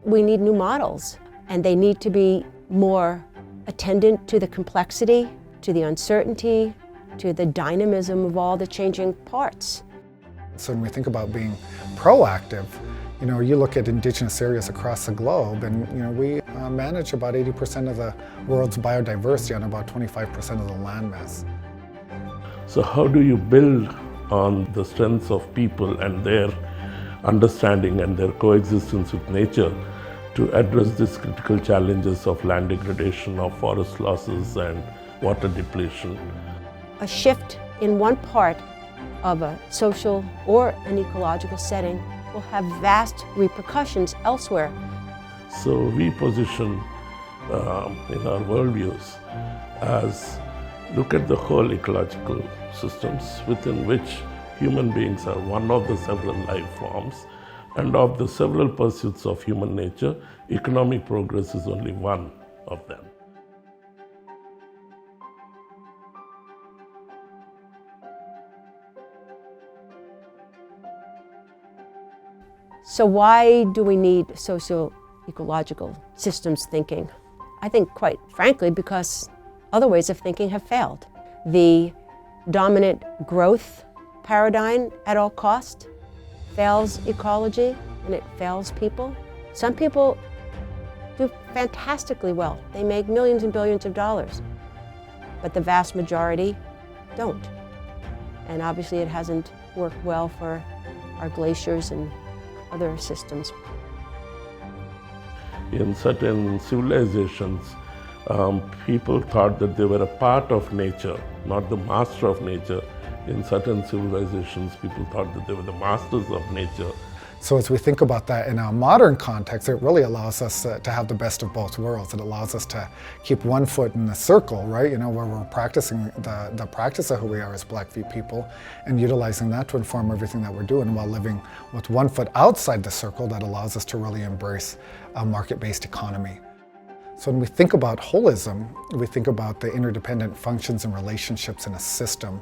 we need new models, and they need to be more attendant to the complexity, to the uncertainty, to the dynamism of all the changing parts. So when we think about being proactive, you look at indigenous areas across the globe, and we manage about 80% of the world's biodiversity on about 25% of the landmass. So how do you build on the strengths of people and their understanding and their coexistence with nature to address these critical challenges of land degradation, of forest losses and water depletion? A shift in one part of a social or an ecological setting will have vast repercussions elsewhere. So we position in our worldviews as look at the whole ecological systems within which human beings are one of the several life forms, and of the several pursuits of human nature, economic progress is only one of them. So why do we need social-ecological systems thinking? I think, quite frankly, because other ways of thinking have failed. The dominant growth paradigm at all cost fails ecology, and it fails people. Some people do fantastically well. They make millions and billions of dollars, but the vast majority don't. And obviously it hasn't worked well for our glaciers and other systems. In certain civilizations, people thought that they were a part of nature, not the master of nature. In certain civilizations, people thought that they were the masters of nature. So as we think about that in our modern context, it really allows us to have the best of both worlds. It allows us to keep one foot in the circle, right? Where we're practicing the practice of who we are as Blackfeet people and utilizing that to inform everything that we're doing, while living with one foot outside the circle that allows us to really embrace a market-based economy. So when we think about holism, we think about the interdependent functions and relationships in a system.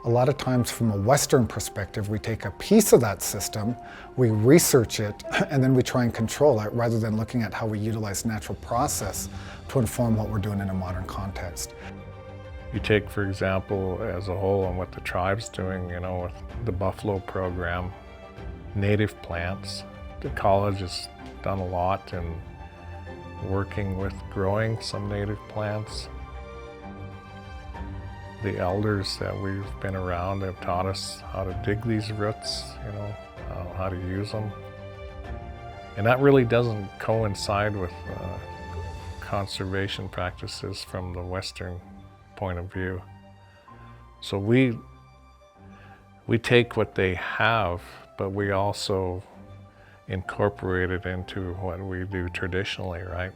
A lot of times from a Western perspective, we take a piece of that system, we research it, and then we try and control it rather than looking at how we utilize natural process to inform what we're doing in a modern context. You take, for example, as a whole, and what the tribe's doing, with the buffalo program, native plants. The college has done a lot in working with growing some native plants. The elders that we've been around have taught us how to dig these roots, how to use them. And that really doesn't coincide with conservation practices from the Western point of view. So we take what they have, but we also incorporate it into what we do traditionally, right?